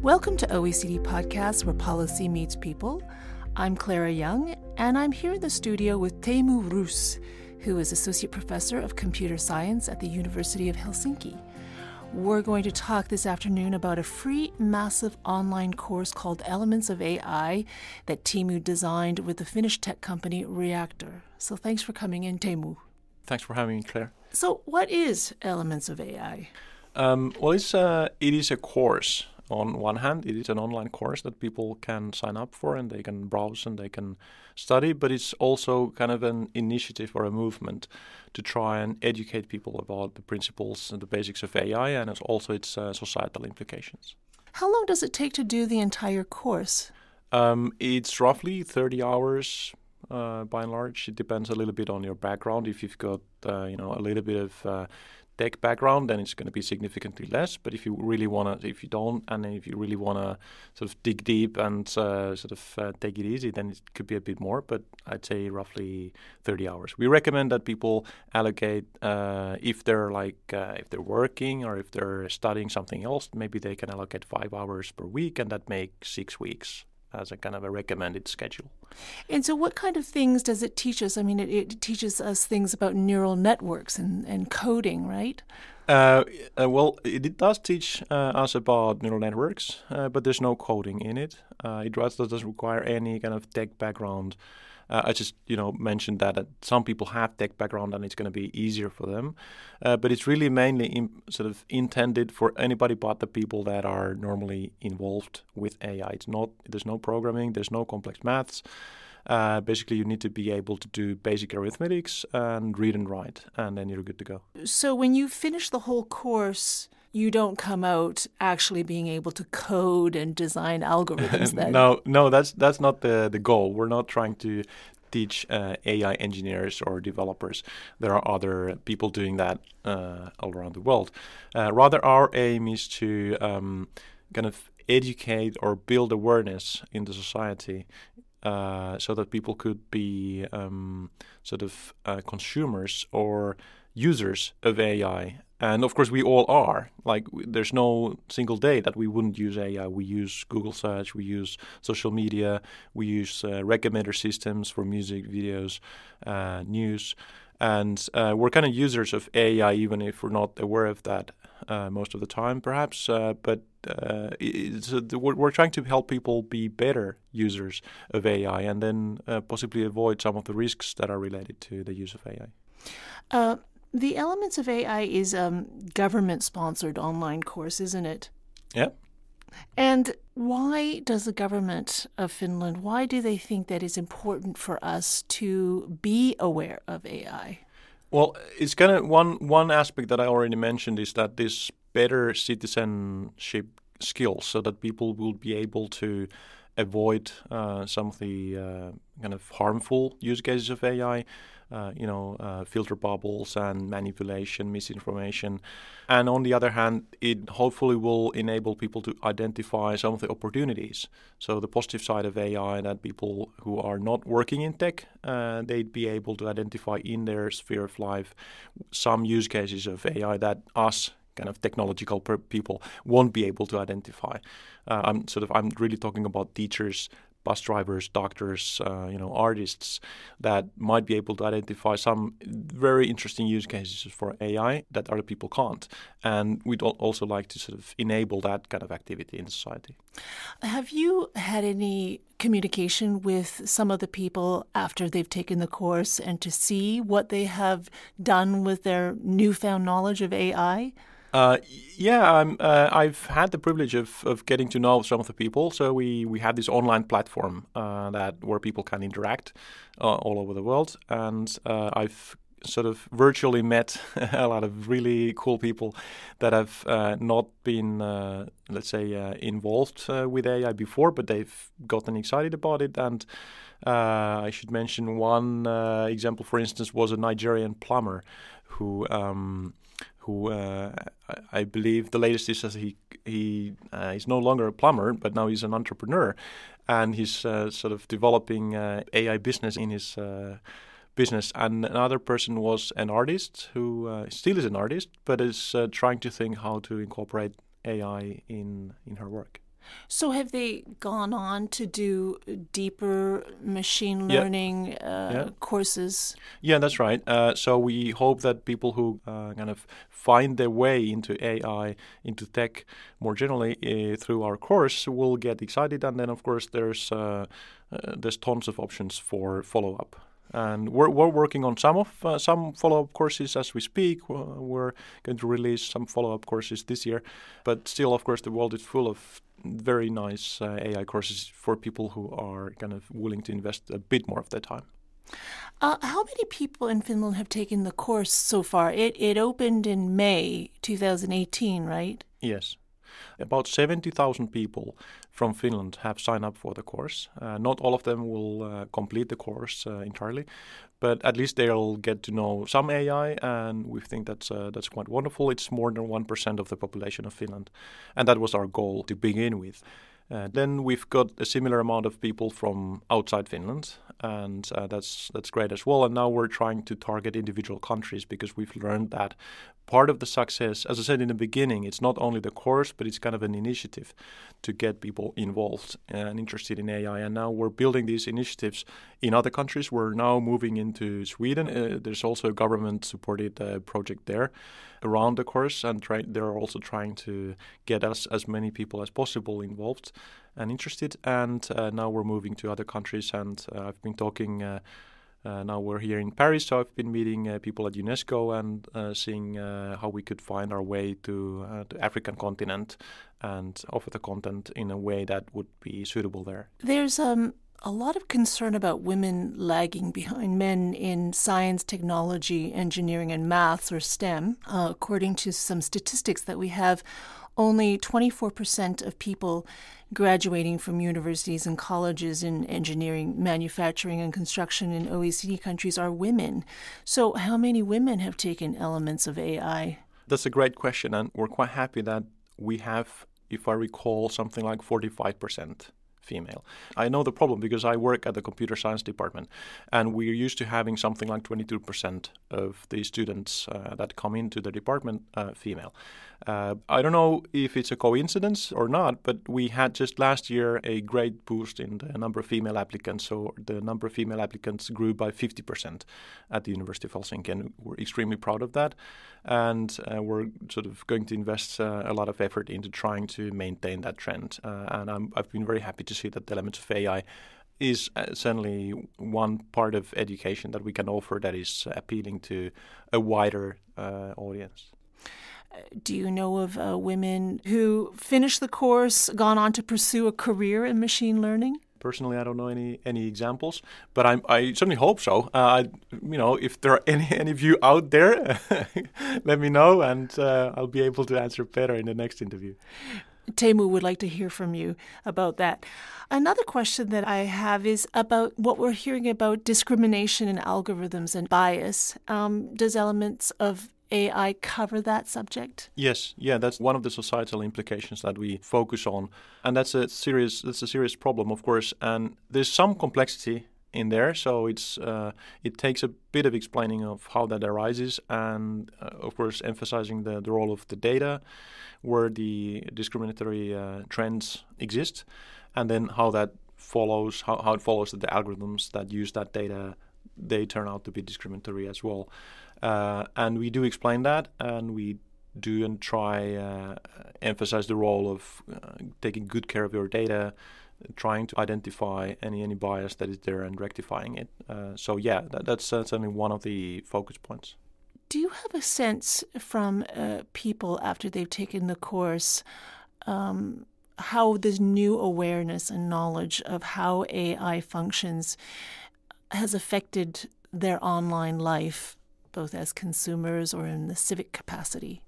Welcome to OECD Podcast, where policy meets people. I'm Clara Young, and I'm here in the studio with Teemu Roos, who is Associate Professor of Computer Science at the University of Helsinki. We're going to talk this afternoon about a free, massive online course called Elements of AI that Teemu designed with the Finnish tech company Reaktor. So thanks for coming in, Teemu. Thanks for having me, Claire. So what is Elements of AI? It is a course. On one hand, it is an online course that people can sign up for and they can browse and they can study, but it's also kind of an initiative or a movement to try and educate people about the principles and the basics of AI and also its societal implications. How long does it take to do the entire course? It's roughly 30 hours by and large. It depends a little bit on your background. If you've got a little bit of tech background, then it's going to be significantly less. But if you really want to, if you don't, and if you really want to sort of dig deep and take it easy, then it could be a bit more. But I'd say roughly 30 hours. We recommend that people allocate if they're if they're working or if they're studying something else, maybe they can allocate 5 hours per week, and that makes 6 weeks as a kind of a recommended schedule. And so what kind of things does it teach us? I mean, it teaches us things about neural networks and coding, right? It does teach us about neural networks, but there's no coding in it. It doesn't require any kind of tech background. I just, mentioned that some people have tech background and it's going to be easier for them. But it's really mainly intended for anybody but the people that are normally involved with AI. There's no programming, there's no complex maths. Basically, you need to be able to do basic arithmetics and read and write, and then you're good to go. So when you finish the whole course, you don't come out actually being able to code and design algorithms then? No, that's not the goal. We're not trying to teach AI engineers or developers. There are other people doing that all around the world. Rather, our aim is to kind of educate or build awareness in the society so that people could be consumers or users of AI. And of course, we all are. There's no single day that we wouldn't use AI. We use Google Search, we use social media, we use recommender systems for music, videos, news. And we're kind of users of AI, even if we're not aware of that most of the time, perhaps. But we're trying to help people be better users of AI and then possibly avoid some of the risks that are related to the use of AI. The Elements of AI is a government-sponsored online course, isn't it? Yeah. And why does the government of Finland, why do they think that it's important for us to be aware of AI? Well, it's kind of one aspect that I already mentioned is that this better citizenship skills so that people will be able to avoid some of the kind of harmful use cases of AI, filter bubbles and manipulation, misinformation. And on the other hand, it hopefully will enable people to identify some of the opportunities. So the positive side of AI, that people who are not working in tech, they'd be able to identify in their sphere of life some use cases of AI that us kind of technological people won't be able to identify. I'm really talking about teachers, bus drivers, doctors, artists that might be able to identify some very interesting use cases for AI that other people can't. And we'd also like to sort of enable that kind of activity in society. Have you had any communication with some of the people after they've taken the course and to see what they have done with their newfound knowledge of AI? I've had the privilege of getting to know some of the people. So we have this online platform where people can interact all over the world, and I've sort of virtually met a lot of really cool people that have not been, involved with AI before, but they've gotten excited about it. And I should mention one example, for instance, was a Nigerian plumber who I believe the latest is that he is no longer a plumber, but now he's an entrepreneur, and he's sort of developing AI business in his business. And another person was an artist who still is an artist, but is trying to think how to incorporate AI in her work. So have they gone on to do deeper machine learning courses? Yeah, that's right. So we hope that people who kind of find their way into AI, into tech more generally through our course will get excited. And then, of course, there's tons of options for follow-up. And we're working on some follow-up courses as we speak. We're going to release some follow-up courses this year. But still, of course, the world is full of very nice AI courses for people who are kind of willing to invest a bit more of their time. How many people in Finland have taken the course so far? It opened in May 2018, right? Yes. About 70,000 people from Finland have signed up for the course. Not all of them will complete the course entirely, but at least they'll get to know some AI, and we think that's quite wonderful. It's more than 1% of the population of Finland, and that was our goal to begin with. Then we've got a similar amount of people from outside Finland, and that's great as well. And now we're trying to target individual countries because we've learned that part of the success, as I said in the beginning, it's not only the course, but it's kind of an initiative to get people involved and interested in AI. And now we're building these initiatives in other countries. We're now moving into Sweden. There's also a government-supported project there around the course, and they're also trying to get as many people as possible involved and interested. And now we're moving to other countries, and I've been talking. Now we're here in Paris, so I've been meeting people at UNESCO and seeing how we could find our way to the African continent and offer the content in a way that would be suitable there. There's a lot of concern about women lagging behind men in science, technology, engineering, and maths, or STEM. According to some statistics that we have, only 24% of people graduating from universities and colleges in engineering, manufacturing, and construction in OECD countries are women. So how many women have taken elements of AI? That's a great question, and we're quite happy that we have, if I recall, something like 45% female. I know the problem because I work at the computer science department, and we're used to having something like 22% of the students that come into the department female. I don't know if it's a coincidence or not, but we had just last year a great boost in the number of female applicants. So the number of female applicants grew by 50% at the University of Helsinki, and we're extremely proud of that. And we're sort of going to invest a lot of effort into trying to maintain that trend. And I've been very happy to see that the elements of AI is certainly one part of education that we can offer that is appealing to a wider audience. Do you know of women who finished the course, gone on to pursue a career in machine learning? Personally, I don't know any examples, but I certainly hope so. If there are any of you out there, let me know, and I'll be able to answer better in the next interview. Teemu would like to hear from you about that. Another question that I have is about what we're hearing about discrimination in algorithms and bias. Does elements of AI cover that subject? Yes, that's one of the societal implications that we focus on, and that's a serious problem, of course. And there's some complexity in there, so it takes a bit of explaining of how that arises, and of course emphasizing the role of the data, where the discriminatory trends exist, and then how that follows, how it follows that the algorithms that use that data, they turn out to be discriminatory as well. And we do explain that, and we do and try emphasize the role of taking good care of your data, trying to identify any bias that is there and rectifying it. That's certainly one of the focus points. Do you have a sense from people after they've taken the course how this new awareness and knowledge of how AI functions has affected their online life, both as consumers or in the civic capacity?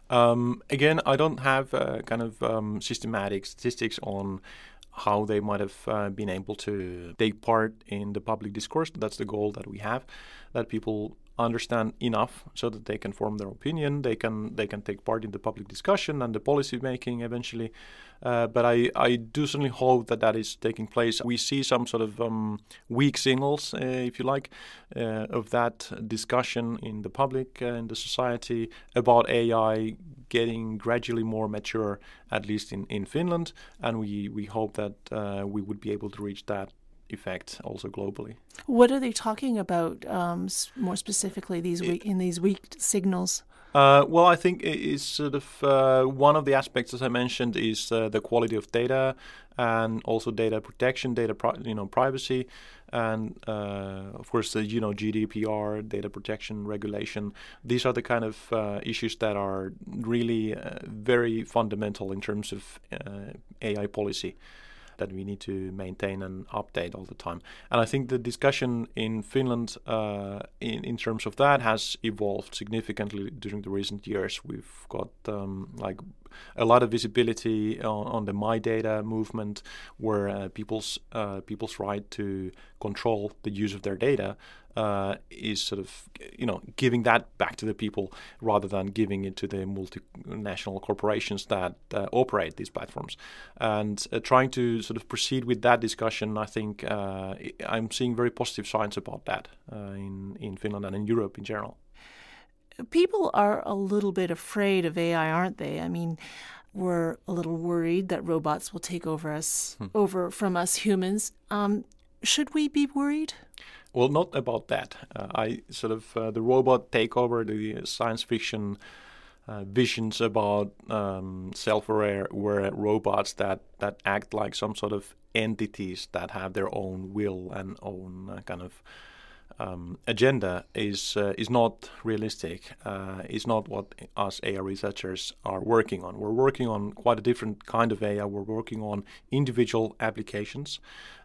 Again, I don't have systematic statistics on how they might have been able to take part in the public discourse. That's the goal that we have, that people understand enough so that they can form their opinion. They can take part in the public discussion and the policy making eventually. But I do certainly hope that is taking place. We see some sort of weak signals, if you like, of that discussion in the public, in the society, about AI getting gradually more mature, at least in Finland. And we hope that we would be able to reach that effect also globally. What are they talking about more specifically in these weak signals? Well, I think it's sort of one of the aspects, as I mentioned, is the quality of data and also data protection, privacy, and of course the GDPR, data protection regulation. These are the kind of issues that are really very fundamental in terms of AI policy that we need to maintain and update all the time. And I think the discussion in Finland in terms of that has evolved significantly during the recent years. We've got a lot of visibility on the My Data movement, where people's right to control the use of their data is sort of giving that back to the people rather than giving it to the multinational corporations that operate these platforms. And trying to sort of proceed with that discussion, I think I'm seeing very positive signs about that in Finland and in Europe in general. People are a little bit afraid of AI, aren't they? I mean, we're a little worried that robots will take over from us humans. Should we be worried? Well, not about that. The robot takeover, the science fiction visions about self-aware robots that act like some sort of entities that have their own will and own kind of agenda is not realistic. Is not what us AI researchers are working on. We're working on quite a different kind of AI. We're working on individual applications.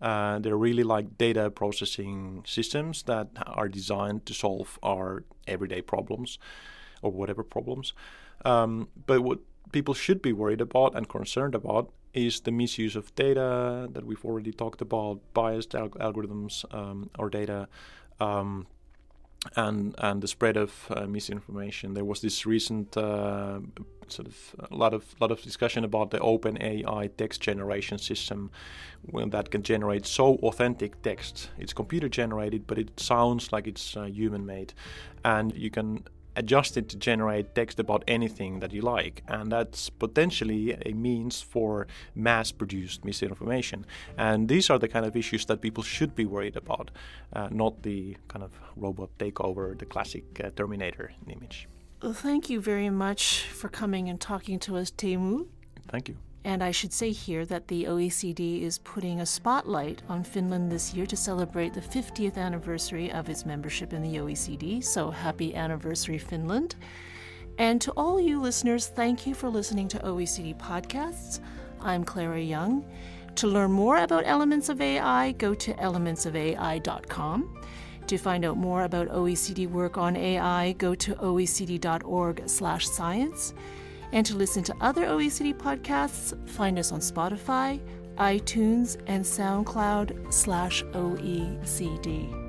They're really like data processing systems that are designed to solve our everyday problems or whatever problems. But what people should be worried about and concerned about is the misuse of data that we've already talked about, biased algorithms or data, and the spread of misinformation. There was this recent a lot of discussion about the OpenAI text generation system, that can generate so authentic text. It's computer generated, but it sounds like it's human made, and you can adjust it to generate text about anything that you like, and that's potentially a means for mass-produced misinformation. And these are the kind of issues that people should be worried about, not the kind of robot takeover, the classic Terminator image. Well, thank you very much for coming and talking to us, Teemu. Thank you. And I should say here that the OECD is putting a spotlight on Finland this year to celebrate the 50th anniversary of its membership in the OECD. So happy anniversary, Finland. And to all you listeners, thank you for listening to OECD Podcasts. I'm Clara Young. To learn more about Elements of AI, go to elementsofai.com. To find out more about OECD work on AI, go to oecd.org/science. And to listen to other OECD podcasts, find us on Spotify, iTunes, and SoundCloud/OECD.